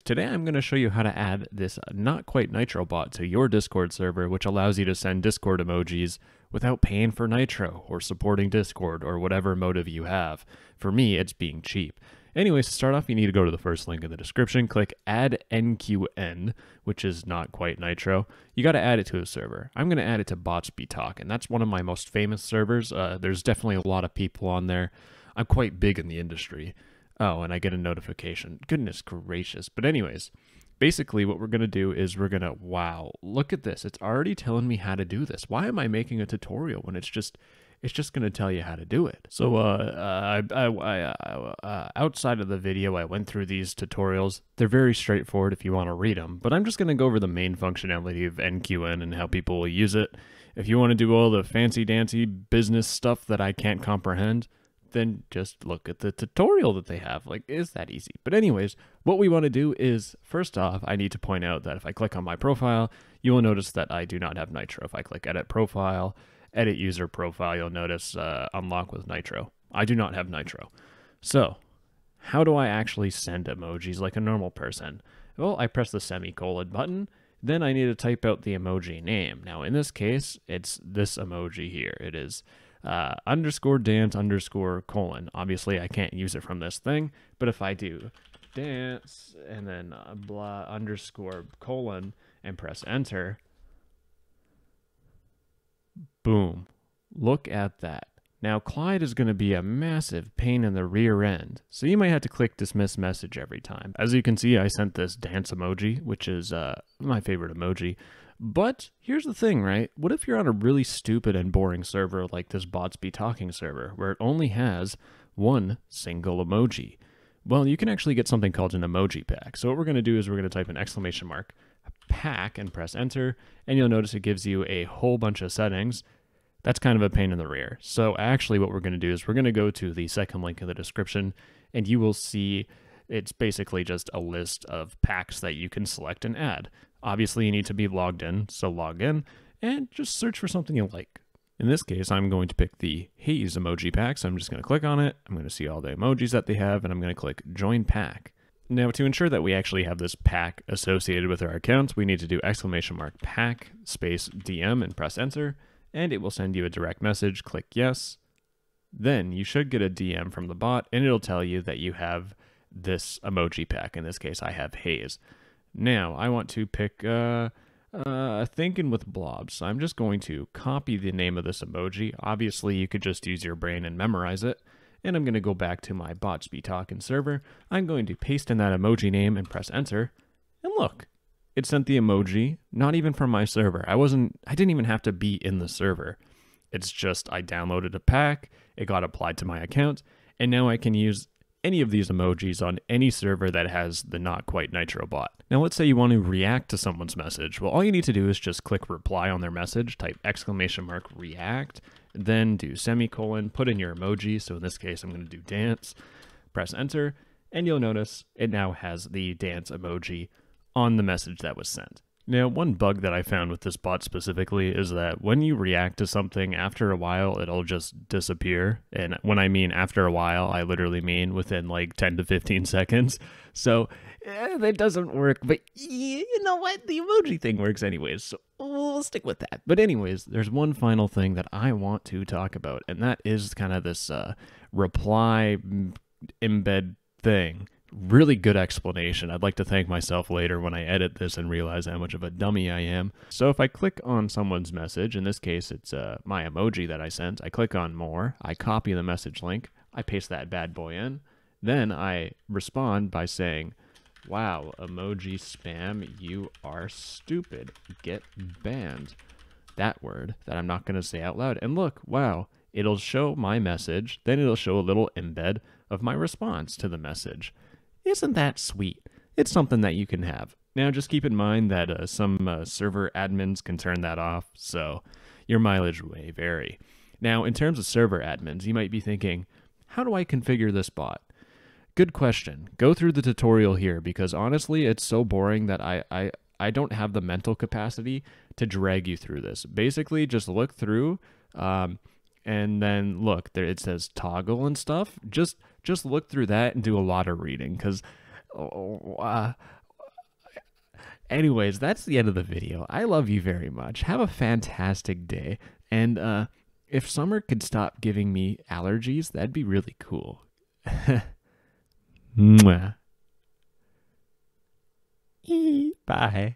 Today I'm going to show you how to add this Not Quite Nitro bot to your Discord server, which allows you to send Discord emojis without paying for Nitro or supporting Discord or whatever motive you have. For me, it's being cheap. Anyways, to start off, you need to go to the first link in the description, click Add NQN, which is Not Quite Nitro. You got to add it to a server. I'm going to add it to Bots Be Talking. That's one of my most famous servers. There's definitely a lot of people on there. I'm quite big in the industry. Oh, and I get a notification. Goodness gracious. But anyways, basically what we're going to do is we're going to, wow, look at this. It's already telling me how to do this. Why am I making a tutorial when it's just going to tell you how to do it? So outside of the video, I went through these tutorials. They're very straightforward if you want to read them, but I'm just going to go over the main functionality of NQN and how people will use it. If you want to do all the fancy dancy business stuff that I can't comprehend, then just look at the tutorial that they have. Like, is that easy? But anyways, what we want to do is, first off, I need to point out that if I click on my profile, you will notice that I do not have Nitro. If I click Edit Profile, Edit User Profile, you'll notice Unlock with Nitro. I do not have Nitro. So, how do I actually send emojis like a normal person? Well, I press the semicolon button, then I need to type out the emoji name. Now, in this case, it's this emoji here. It is underscore dance underscore colon. Obviously, I can't use it from this thing, but if I do dance and then blah underscore colon and press enter, boom, look at that. Now, Clyde is going to be a massive pain in the rear end, so you might have to click dismiss message every time. As you can see, I sent this dance emoji, which is my favorite emoji. But here's the thing, right? What if you're on a really stupid and boring server like this Bots Be Talking server, where it only has one single emoji? Well, you can actually get something called an Emote Pack. So what we're going to do is we're going to type an exclamation mark pack and press enter, and you'll notice it gives you a whole bunch of settings. That's kind of a pain in the rear. So actually what we're going to do is we're going to go to the second link in the description, and you will see it's basically just a list of packs that you can select and add. Obviously, you need to be logged in, so log in and just search for something you like. In this case, I'm going to pick the Haze emoji pack, so I'm just going to click on it. I'm going to see all the emojis that they have, and I'm going to click Join Pack. Now, to ensure that we actually have this pack associated with our account, we need to do exclamation mark pack space DM and press enter, and it will send you a direct message. Click yes. Then you should get a DM from the bot, and it'll tell you that you have this emoji pack. In this case, I have Haze. Now, I want to pick Thinking with Blobs. So I'm just going to copy the name of this emoji. Obviously, you could just use your brain and memorize it. And I'm going to go back to my Bots Be Talking server. I'm going to paste in that emoji name and press enter. And look, it sent the emoji, not even from my server. I didn't even have to be in the server. It's just I downloaded a pack, it got applied to my account, and now I can use any of these emojis on any server that has the Not Quite Nitro bot. Now let's say you want to react to someone's message. Well, all you need to do is just click reply on their message, type exclamation mark react, then do semicolon, put in your emoji. So in this case, I'm going to do dance, press enter, and you'll notice it now has the dance emoji on the message that was sent. Now, one bug that I found with this bot specifically is that when you react to something, after a while, it'll just disappear. And when I mean after a while, I literally mean within like 10 to 15 seconds. So that doesn't work, but you know what? The emoji thing works anyways, so we'll stick with that. But anyways, there's one final thing that I want to talk about, and that is kind of this reply embed thing. Really good explanation. I'd like to thank myself later when I edit this and realize how much of a dummy I am. So if I click on someone's message, in this case it's my emoji that I sent, I click on more, I copy the message link, I paste that bad boy in, then I respond by saying, wow, emoji spam, you are stupid, get banned. That word that I'm not going to say out loud. And look, wow, it'll show my message, then it'll show a little embed of my response to the message. Isn't that sweet? It's something that you can have. Now, just keep in mind that some server admins can turn that off, so your mileage may vary. Now, in terms of server admins, you might be thinking, how do I configure this bot? Good question. Go through the tutorial here, because honestly, it's so boring that I don't have the mental capacity to drag you through this. Basically, just look through, and then look, there it says toggle and stuff. Just look through that and do a lot of reading, because Anyways, that's the end of the video. I love you very much. Have a fantastic day. And if summer could stop giving me allergies, that'd be really cool. Mwah. Bye.